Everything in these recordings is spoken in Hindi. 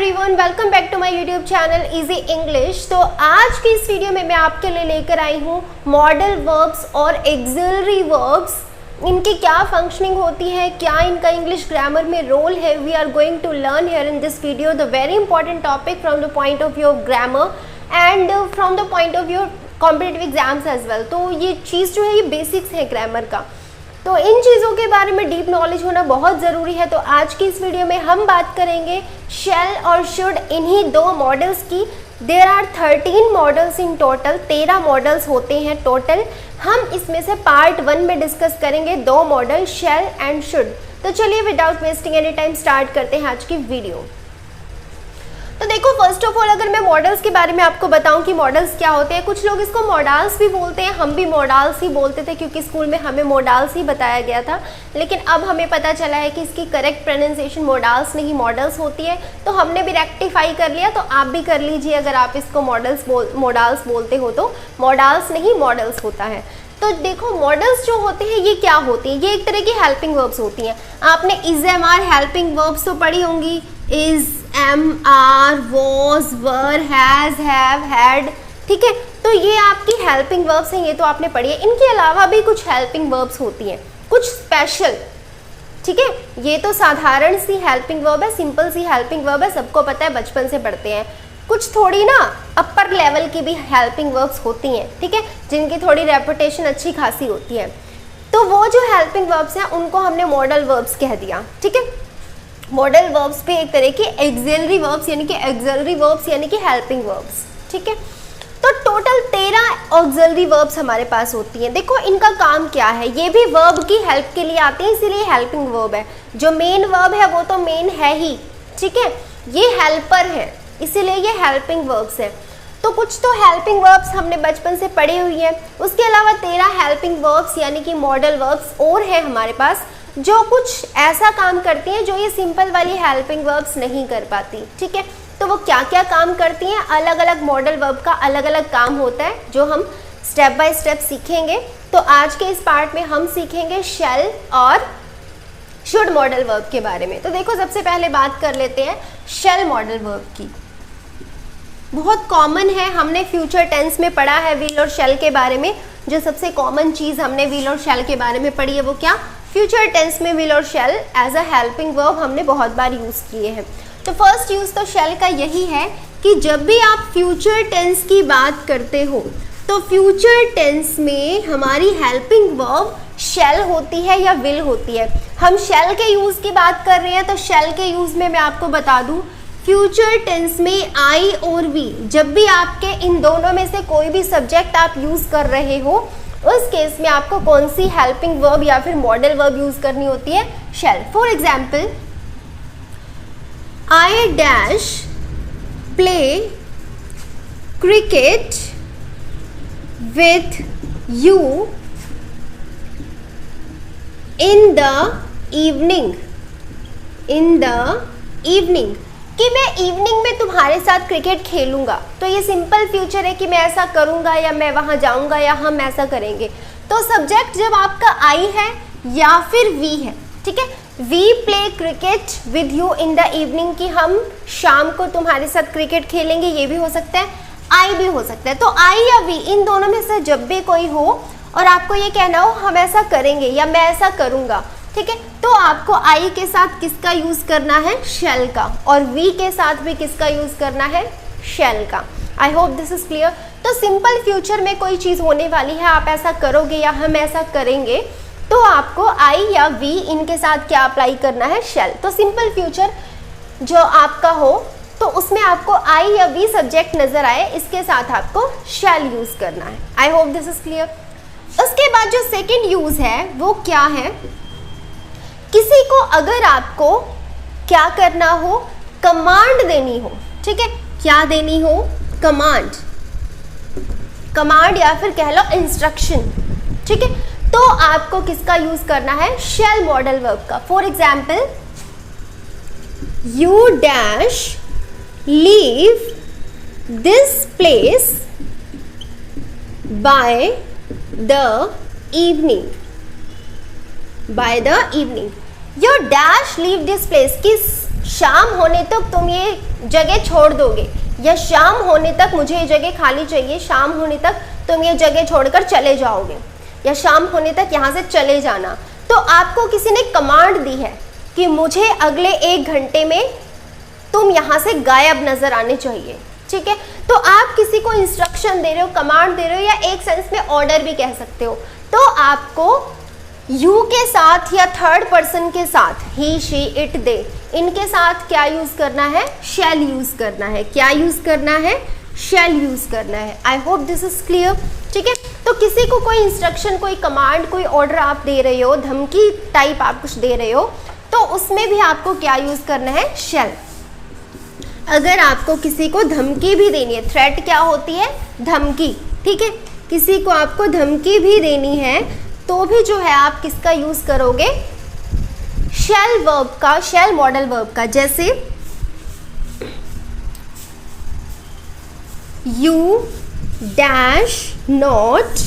Everyone, welcome back to my YouTube channel easy English. तो आज की इस वीडियो में मैं आपके लिए लेकर आई हूँ मॉडल वर्ब्स और एक्सिलरी वर्ब्स। इनकी क्या फंक्शनिंग होती है, क्या इनका इंग्लिश ग्रामर में रोल है, we are going to learn here in this video the very important topic from the point of view of grammar and from the point of view competitive exams as well. तो ये चीज़ जो है ये बेसिक्स है ग्रामर का, तो इन चीज़ों के बारे में डीप नॉलेज होना बहुत ज़रूरी है। तो आज की इस वीडियो में हम बात करेंगे शैल और शुड, इन्हीं दो मॉडल्स की। There are 13 modals in total, 13 modals होते हैं टोटल। हम इसमें से पार्ट 1 में डिस्कस करेंगे दो मॉडल शैल एंड शुड। तो चलिए without wasting any time start करते हैं आज की वीडियो। तो देखो, फर्स्ट ऑफ ऑल अगर मैं मॉडल्स के बारे में आपको बताऊं कि मॉडल्स क्या होते हैं, कुछ लोग इसको मॉडल्स भी बोलते हैं, हम भी मॉडल्स ही बोलते थे क्योंकि स्कूल में हमें मॉडल्स ही बताया गया था। लेकिन अब हमें पता चला है कि इसकी करेक्ट प्रोनाउंसिएशन मॉडल्स नहीं मॉडल्स होती है, तो हमने भी रेक्टिफाई कर लिया। तो आप भी कर लीजिए, अगर आप इसको मॉडल्स बोलते हो तो मॉडल्स नहीं मॉडल्स होता है। तो देखो, मॉडल्स जो होते हैं ये क्या होती हैं, ये एक तरह की हेल्पिंग वर्ब्स होती हैं। आपने is am are helping verbs तो पढ़ी होंगी, is am are was were has have had, ठीक है। तो ये आपकी हेल्पिंग वर्ब्स हैं, ये तो आपने पढ़ी है। इनके अलावा भी कुछ हेल्पिंग वर्ब्स होती हैं, कुछ स्पेशल, ठीक है। ये तो साधारण सी हेल्पिंग वर्ब है, सिंपल सी हेल्पिंग वर्ब है, सबको पता है, बचपन से पढ़ते हैं। कुछ थोड़ी ना अपर लेवल की भी हेल्पिंग वर्ब्स होती हैं, ठीक है, जिनकी थोड़ी रेपुटेशन अच्छी खासी होती है। तो वो जो हेल्पिंग वर्ब्स हैं उनको हमने मॉडल वर्ब्स कह दिया, ठीक है। मॉडल वर्ब्स पे एक तरह की एक्सिलरी वर्ब्स यानी कि हेल्पिंग वर्ब्स, ठीक है। तो टोटल 13 ऑक्सिलरी वर्ब्स हमारे पास होती हैं। देखो, इनका काम क्या है, ये भी वर्ब की हेल्प के लिए आते हैं, इसीलिए हेल्पिंग वर्ब है। जो मेन वर्ब है वो तो मेन है ही, ठीक है, ये हेल्पर है, इसीलिए ये हेल्पिंग वर्ब्स है। तो कुछ तो हेल्पिंग वर्ब्स हमने बचपन से पढ़ी हुई है, उसके अलावा 13 हेल्पिंग वर्ब्स यानी कि मॉडल वर्ब्स और है हमारे पास, जो कुछ ऐसा काम करती हैं जो ये सिंपल वाली हेल्पिंग वर्ब्स नहीं कर पाती, ठीक है। तो वो क्या क्या काम करती हैं, अलग अलग मॉडल वर्ब का अलग अलग काम होता है, जो हम स्टेप बाय स्टेप सीखेंगे। तो आज के इस पार्ट में हम सीखेंगे शैल और शुड मॉडल वर्ब के बारे में। तो देखो, सबसे पहले बात कर लेते हैं शैल मॉडल वर्ब की। बहुत कॉमन है, हमने फ्यूचर टेंस में पढ़ा है विल और शैल के बारे में। जो सबसे कॉमन चीज़ हमने विल और शैल के बारे में पढ़ी है वो क्या, फ्यूचर टेंस में विल और shall as a helping verb हमने बहुत बार यूज़ किए हैं। तो फर्स्ट यूज़ तो शैल का यही है कि जब भी आप फ्यूचर टेंस की बात करते हो तो फ्यूचर टेंस में हमारी हेल्पिंग वर्ब शैल होती है या विल होती है। हम शैल के यूज़ की बात कर रहे हैं, तो शैल के यूज़ में मैं आपको बता दूं, फ्यूचर टेंस में आई और वी, जब भी आपके इन दोनों में से कोई भी सब्जेक्ट आप यूज़ कर रहे हो, उस केस में आपको कौन सी हेल्पिंग वर्ब या फिर मॉडल वर्ब यूज़ करनी होती है, shall. For example, I dash play cricket with you in the evening, कि मैं इवनिंग में तुम्हारे साथ क्रिकेट खेलूंगा। तो ये सिंपल फ्यूचर है कि मैं ऐसा करूंगा या मैं वहां जाऊंगा या हम ऐसा करेंगे। तो सब्जेक्ट जब आपका आई है या फिर वी है, ठीक है, we play cricket with you in the evening, कि हम शाम को तुम्हारे साथ क्रिकेट खेलेंगे, ये भी हो सकता है, आई भी हो सकता है। तो आई या वी, इन दोनों में से जब भी कोई हो और आपको ये कहना हो हम ऐसा करेंगे या मैं ऐसा करूंगा, ठीक है, तो आपको आई के साथ किसका यूज़ करना है, शैल का, और वी के साथ भी किसका यूज़ करना है, शैल का। I hope this is clear. तो सिंपल फ्यूचर में कोई चीज़ होने वाली है, आप ऐसा करोगे या हम ऐसा करेंगे, तो आपको आई या वी इनके साथ क्या अप्लाई करना है, शैल। तो सिंपल फ्यूचर जो आपका हो तो उसमें आपको आई या वी सब्जेक्ट नज़र आए, इसके साथ आपको शैल यूज़ करना है। I hope this is clear. उसके बाद जो सेकेंड यूज़ है वो क्या है, किसी को अगर आपको क्या करना हो, कमांड देनी हो, ठीक है, क्या देनी हो, कमांड या फिर कह लो इंस्ट्रक्शन, ठीक है, तो आपको किसका यूज करना है, शैल मॉडल वर्ब का। For example, you dash leave this place by the evening, by the evening. Your dash leave this place, किस शाम होने तक तुम ये जगह छोड़ दोगे, या शाम होने तक मुझे ये जगह खाली चाहिए, शाम होने तक तुम ये जगह छोड़कर चले जाओगे, या शाम होने तक यहाँ से चले जाना। तो आपको किसी ने कमांड दी है कि मुझे अगले 1 घंटे में तुम यहाँ से गायब नजर आने चाहिए, ठीक है। तो आप किसी को इंस्ट्रक्शन दे रहे हो, कमांड दे रहे हो, या एक सेंस में ऑर्डर भी कह सकते हो। तो आपको यू के साथ या थर्ड पर्सन के साथ, ही शी इट दे, इनके साथ क्या यूज करना है, शैल यूज करना है। क्या यूज करना है, शैल यूज करना है। I hope this is clear, ठीक है। तो किसी को कोई इंस्ट्रक्शन, कोई कमांड, कोई ऑर्डर आप दे रहे हो, धमकी टाइप आप कुछ दे रहे हो, तो उसमें भी आपको क्या यूज करना है, शैल। अगर आपको किसी को धमकी भी देनी है, थ्रेट क्या होती है, धमकी, ठीक है, किसी को आपको धमकी भी देनी है, तो भी जो है आप किसका यूज करोगे, शैल वर्ब का, शैल मॉडल वर्ब का। जैसे you dash not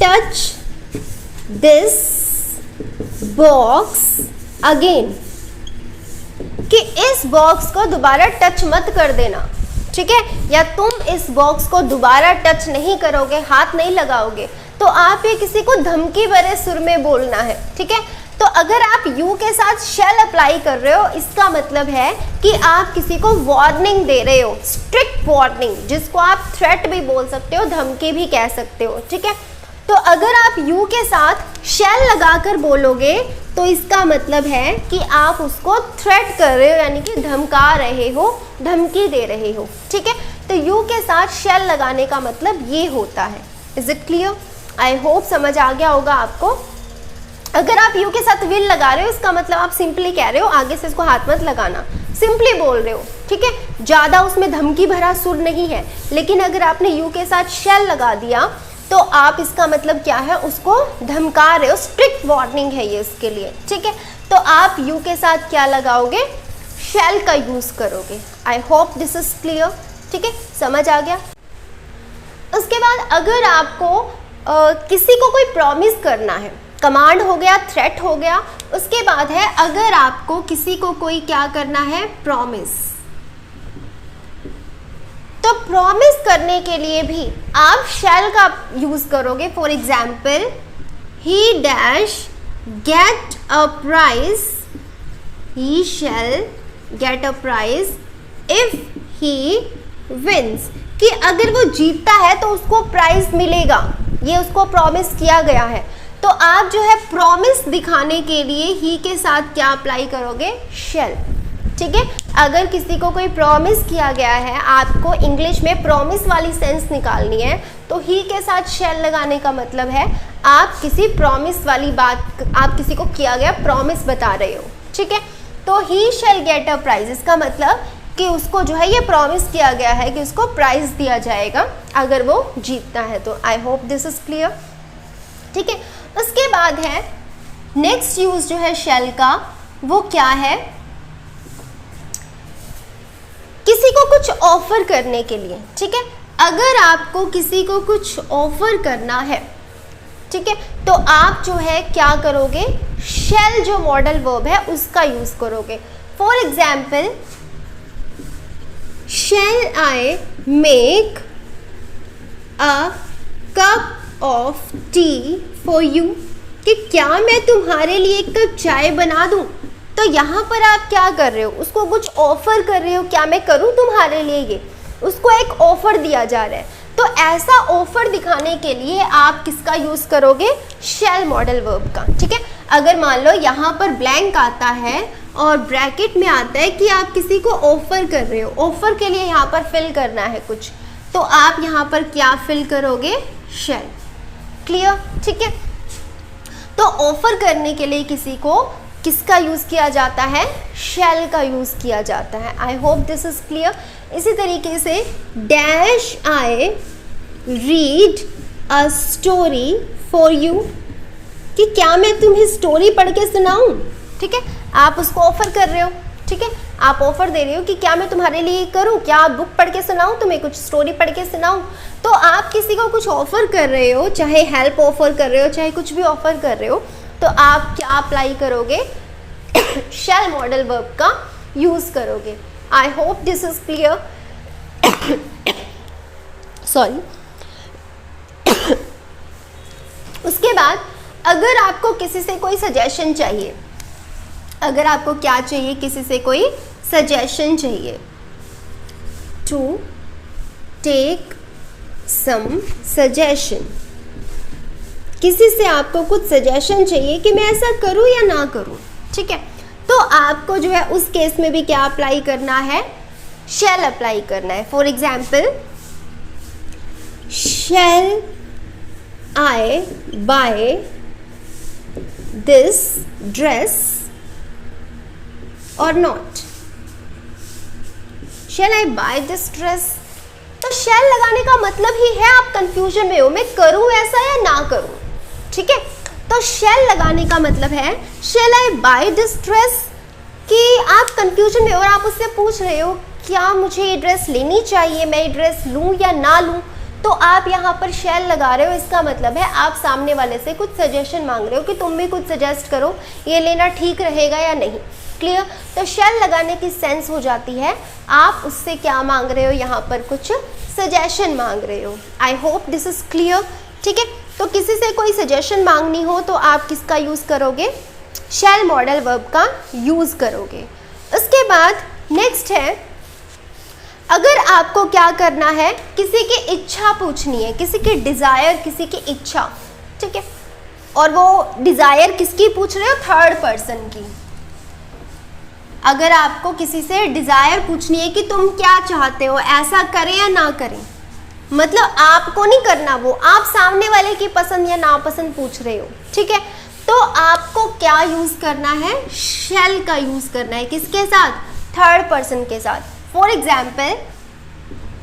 touch this box again, कि इस बॉक्स को दोबारा टच मत कर देना, ठीक है, या तुम इस बॉक्स को दोबारा टच नहीं करोगे, हाथ नहीं लगाओगे। तो आप ये किसी को धमकी भरे सुर में बोलना है, ठीक है। तो अगर आप यू के साथ शैल अप्लाई कर रहे हो, इसका मतलब है कि आप किसी को वार्निंग दे रहे हो, स्ट्रिक्ट वार्निंग, जिसको आप थ्रेट भी बोल सकते हो, धमकी भी कह सकते हो, ठीक है। तो अगर आप यू के साथ शैल लगाकर बोलोगे तो इसका मतलब है कि आप उसको थ्रेट कर रहे हो, यानी कि धमका रहे हो, धमकी दे रहे हो, ठीक है। तो यू के साथ शैल लगाने का मतलब ये होता है। Is it clear? I hope समझ आ गया होगा आपको। अगर आप यू के साथ विल लगा रहे हो, इसका मतलब आप सिंपली कह रहे हो, आगे से इसको हाथ मत लगाना, सिंपली बोल रहे हो, ठीक है, ज़्यादा उसमें धमकी भरा सुर नहीं है। लेकिन अगर आपने यू के साथ शैल लगा दिया तो आप इसका मतलब क्या है, उसको धमका रहे हो, स्ट्रिक्ट वार्निंग है ये उसके लिए, ठीक है। तो आप यू के साथ क्या लगाओगे, शैल का यूज करोगे। I hope this is clear, ठीक है, समझ आ गया। उसके बाद अगर आपको किसी को कोई प्रॉमिस करना है, कमांड हो गया, थ्रेट हो गया, उसके बाद है अगर आपको किसी को कोई क्या करना है, प्रॉमिस। तो प्रॉमिस करने के लिए भी आप शैल का यूज करोगे। For example, he dash get a prize, he shall get a prize if he wins, कि अगर वो जीतता है तो उसको प्राइज मिलेगा, ये उसको प्रॉमिस किया गया है। तो आप जो है प्रॉमिस दिखाने के लिए ही के साथ क्या अप्लाई करोगे, शैल, ठीक है। अगर किसी को कोई प्रॉमिस किया गया है, आपको इंग्लिश में प्रॉमिस वाली सेंस निकालनी है, तो ही के साथ शैल लगाने का मतलब है आप किसी प्रॉमिस वाली बात, आप किसी को किया गया प्रॉमिस बता रहे हो, ठीक है। तो ही शैल गेट अ प्राइज, इसका मतलब कि उसको जो है ये प्रॉमिस किया गया है कि उसको प्राइज दिया जाएगा अगर वो जीतता है। तो I hope this is clear, ठीक है। उसके बाद है नेक्स्ट यूज जो है शैल का, वो क्या है, किसी को कुछ ऑफर करने के लिए, ठीक है। अगर आपको किसी को कुछ ऑफर करना है, ठीक है, तो आप जो है क्या करोगे, शैल जो मॉडल वर्ब है उसका यूज करोगे। For example, shall I make a cup of tea for you, कि क्या मैं तुम्हारे लिए एक कप चाय बना दूं। तो यहाँ पर आप क्या कर रहे हो, उसको कुछ ऑफर कर रहे हो, क्या मैं करूँ तुम्हारे लिए ये, उसको एक ऑफर दिया जा रहा है। तो ऐसा ऑफर दिखाने के लिए आप किसका यूज करोगे, शैल मॉडल वर्ब का, ठीक है। अगर मान लो यहाँ पर ब्लैंक आता है और ब्रैकेट में आता है कि आप किसी को ऑफर कर रहे हो, ऑफर के लिए यहाँ पर फिल करना है कुछ, तो आप यहाँ पर क्या फिल करोगे, शैल। क्लियर, ठीक है। तो ऑफर करने के लिए किसी को किसका यूज किया जाता है, शैल का यूज किया जाता है। I hope this is clear. इसी तरीके से dash I read a story for you, कि क्या मैं तुम्हें स्टोरी पढ़ के सुनाऊं, ठीक है। आप उसको ऑफर कर रहे हो, ठीक है, आप ऑफर दे रहे हो कि क्या मैं तुम्हारे लिए करूं, क्या आप बुक पढ़ के सुनाऊं तुम्हें, कुछ स्टोरी पढ़ के सुनाऊं। तो आप किसी को कुछ ऑफर कर रहे हो, चाहे हेल्प ऑफर कर रहे हो, चाहे कुछ भी ऑफर कर रहे हो, तो आप क्या अप्लाई करोगे, शैल मॉडल वर्ब का यूज करोगे। I hope this is clear. Sorry. उसके बाद अगर आपको किसी से कोई सजेशन चाहिए, अगर आपको क्या चाहिए, किसी से कोई सजेशन चाहिए, टू टेक सम सजेशन, किसी से आपको कुछ सजेशन चाहिए कि मैं ऐसा करूं या ना करूं, ठीक है, तो आपको जो है उस केस में भी क्या अप्लाई करना है, शैल अप्लाई करना है। For example, shall I buy this dress और not. Shall I buy this dress, तो शैल लगाने का मतलब ही है आप कंफ्यूजन में हो, मैं करूं ऐसा या ना करूं, ठीक है। तो शैल लगाने का मतलब है शैल आई बाय दिस ड्रेस, कि आप कंफ्यूजन में हो और आप उससे पूछ रहे हो क्या मुझे ये ड्रेस लेनी चाहिए, मैं ये ड्रेस लूं या ना लूं, तो आप यहाँ पर शैल लगा रहे हो। इसका मतलब है आप सामने वाले से कुछ सजेशन मांग रहे हो कि तुम भी कुछ सजेस्ट करो, ये लेना ठीक रहेगा या नहीं। क्लियर? तो शैल लगाने की सेंस हो जाती है आप उससे क्या मांग रहे हो, यहाँ पर कुछ सजेशन मांग रहे हो। I hope this is clear, ठीक है। तो किसी से कोई सजेशन मांगनी हो तो आप किसका यूज़ करोगे, शैल मॉडल वर्ब का यूज़ करोगे। उसके बाद नेक्स्ट है, अगर आपको क्या करना है, किसी की इच्छा पूछनी है, किसी की डिज़ायर, किसी की इच्छा, ठीक है, और वो डिज़ायर किसकी पूछ रहे हो, थर्ड पर्सन की। अगर आपको किसी से डिज़ायर पूछनी है कि तुम क्या चाहते हो, ऐसा करें या ना करें, मतलब आपको नहीं करना, वो आप सामने वाले की पसंद या नापसंद पूछ रहे हो, ठीक है, तो आपको क्या यूज़ करना है, शैल का यूज़ करना है। किसके साथ, थर्ड पर्सन के साथ। For example,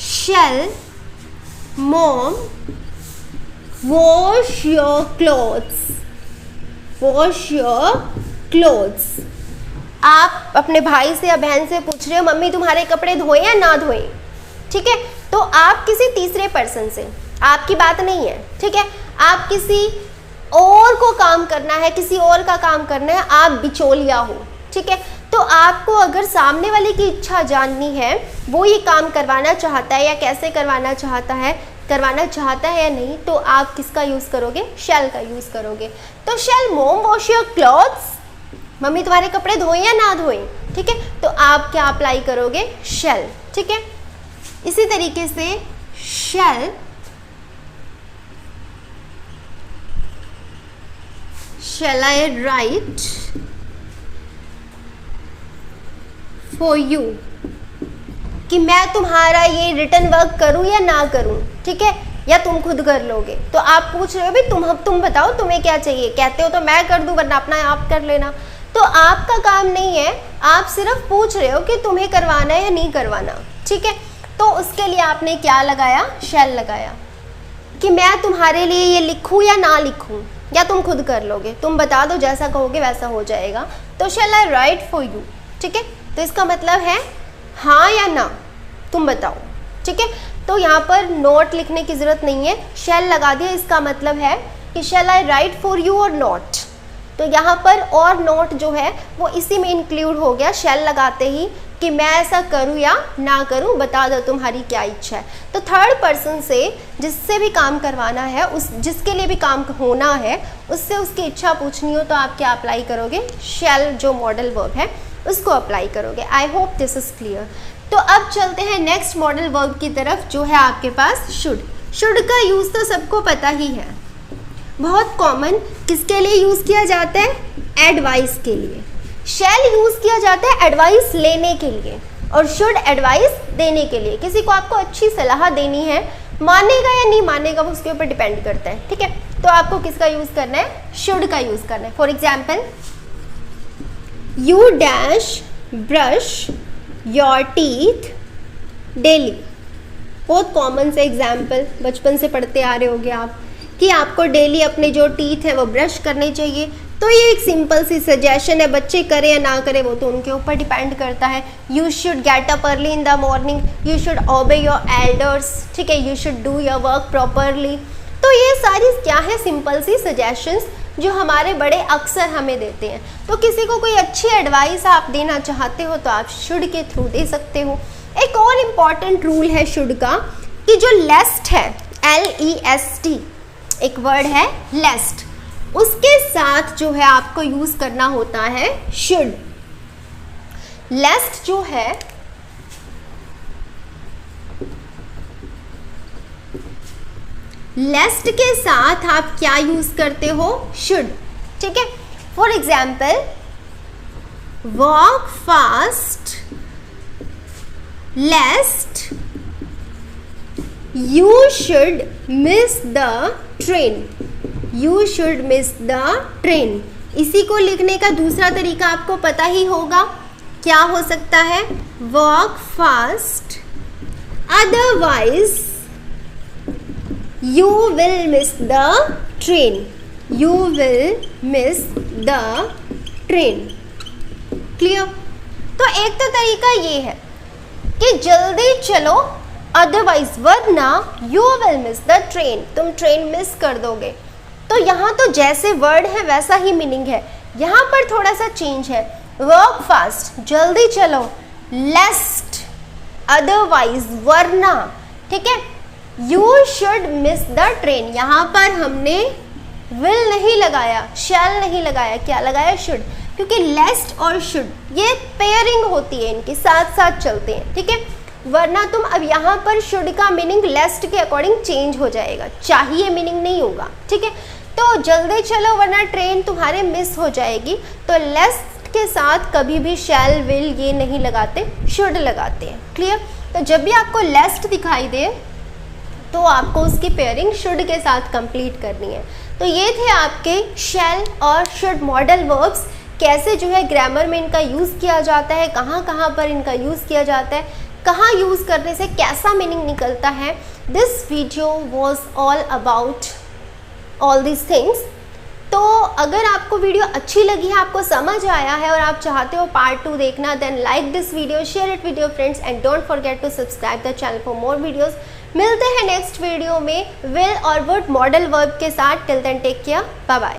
shall mom wash your clothes, wash your clothes. आप अपने भाई से या बहन से पूछ रहे हो मम्मी तुम्हारे कपड़े धोए या ना धोए, ठीक है, तो आप किसी तीसरे पर्सन से, आपकी बात नहीं है, ठीक है, आप किसी और को काम करना है, किसी और का काम करना है, आप बिचौलिया हो, ठीक है, तो आपको अगर सामने वाले की इच्छा जाननी है, वो ये काम करवाना चाहता है या कैसे करवाना चाहता है या नहीं, तो आप किसका यूज़ करोगे, शैल का यूज़ करोगे। तो shall mom wash your clothes, मम्मी तुम्हारे कपड़े धोए या ना धोए, ठीक है, तो आप क्या अप्लाई करोगे, शैल, ठीक है। इसी तरीके से शैल आई राइट फॉर यू, कि मैं तुम्हारा ये रिटर्न वर्क करूं या ना करूं, ठीक है, या तुम खुद कर लोगे। तो आप पूछ रहे हो भाई तुम बताओ तुम्हें क्या चाहिए, कहते हो तो मैं कर दूं वरना अपना आप कर लेना। तो आपका काम नहीं है, आप सिर्फ पूछ रहे हो कि तुम्हें करवाना है या नहीं करवाना, ठीक है। तो उसके लिए आपने क्या लगाया, शैल लगाया, कि मैं तुम्हारे लिए ये लिखूं या ना लिखूं, या तुम खुद कर लोगे, तुम बता दो, जैसा कहोगे वैसा हो जाएगा। तो शैल आई राइट फॉर यू, ठीक है, तो इसका मतलब है हाँ या ना, तुम बताओ, ठीक है। तो यहाँ पर नोट लिखने की ज़रूरत नहीं है, शैल लगा दिया, इसका मतलब है कि शैल आई राइट फॉर यू और नॉट। तो यहाँ पर और नोट जो है वो इसी में इंक्लूड हो गया, शैल लगाते ही, कि मैं ऐसा करूँ या ना करूँ, बता दो तुम्हारी क्या इच्छा है। तो थर्ड पर्सन से जिससे भी काम करवाना है, उस जिसके लिए भी काम होना है, उससे उसकी इच्छा पूछनी हो, तो आप क्या अप्लाई करोगे, शैल जो मॉडल वर्ब है उसको अप्लाई करोगे। I hope this is clear. तो अब चलते हैं नेक्स्ट मॉडल वर्ब की तरफ, जो है आपके पास शुड। शुड का यूज़ तो सबको पता ही है, बहुत कॉमन। किसके लिए यूज़ किया जाता है, एडवाइस के लिए। शैल यूज़ किया जाता है एडवाइस लेने के लिए, और शुड एडवाइस देने के लिए। किसी को आपको अच्छी सलाह देनी है, मानेगा या नहीं मानेगा वो उसके ऊपर डिपेंड करता है, ठीक है। तो आपको किसका यूज़ करना है, शुड का यूज़ करना है। For example, you dash brush your teeth daily. बहुत कॉमन से एग्जाम्पल, बचपन से पढ़ते आ रहे होगे आप, कि आपको डेली अपने जो टीथ है वो ब्रश करने चाहिए। तो ये एक सिंपल सी सजेशन है, बच्चे करें या ना करें वो तो उनके ऊपर डिपेंड करता है। You should get up early in the morning, you should ओबे योर एल्डर्स, ठीक है, you should do your work properly. तो ये सारी क्या है, सिंपल सी सजेशंस जो हमारे बड़े अक्सर हमें देते हैं। तो किसी को कोई अच्छी एडवाइस आप देना चाहते हो तो आप शुड के थ्रू दे सकते हो। एक और इम्पॉर्टेंट रूल है शुड का कि जो लेस्ट है, LEST एक वर्ड है लेस्ट, उसके साथ जो है आपको यूज करना होता है शुड। लेस्ट जो है लेस्ट के साथ आप क्या यूज करते हो, शुड। ठीक है, for example walk fast लेस्ट you should miss the train, you should miss the train. इसी को लिखने का दूसरा तरीका आपको पता ही होगा, क्या हो सकता है, walk fast otherwise you will miss the train, you will miss the train। Clear? तो एक तो तरीका ये है कि जल्दी चलो अदरवाइज वरना you will miss the train, तुम ट्रेन मिस कर दोगे। तो यहाँ तो जैसे वर्ड है वैसा ही मीनिंग है, यहाँ पर थोड़ा सा चेंज है। वर्क फास्ट जल्दी चलो, लेस्ट अदरवाइज वरना, ठीक है। You should miss the train, यहाँ पर हमने विल नहीं लगाया, शैल नहीं लगाया, क्या लगाया, शुड, क्योंकि लेस्ट और शुड ये पेयरिंग होती है, इनके साथ साथ चलते हैं। ठीक है, वरना तुम अब यहाँ पर शुड का मीनिंग लेस्ट के अकॉर्डिंग चेंज हो जाएगा, चाहिए मीनिंग नहीं होगा। ठीक है, तो जल्दी चलो वरना ट्रेन तुम्हारे मिस हो जाएगी, तो लेस्ट के साथ कभी भी शैल विल ये नहीं लगाते, शुड लगाते हैं। क्लियर? तो जब भी आपको लेस्ट दिखाई दे तो आपको उसकी पेयरिंग शुड के साथ कंप्लीट करनी है। तो ये थे आपके शैल और शुड मॉडल वर्ब्स, कैसे जो है ग्रामर में इनका यूज़ किया जाता है, कहाँ कहाँ पर इनका यूज़ किया जाता है, कहाँ यूज़ करने से कैसा मीनिंग निकलता है। This video was all about all this things. तो अगर आपको वीडियो अच्छी लगी है, आपको समझ आया है और आप चाहते हो पार्ट 2 देखना, then like this video, share it with your friends and don't forget to subscribe the channel for more videos. मिलते हैं नेक्स्ट वीडियो में विल और वुड मॉडल वर्ब के साथ। Till then take care, bye bye.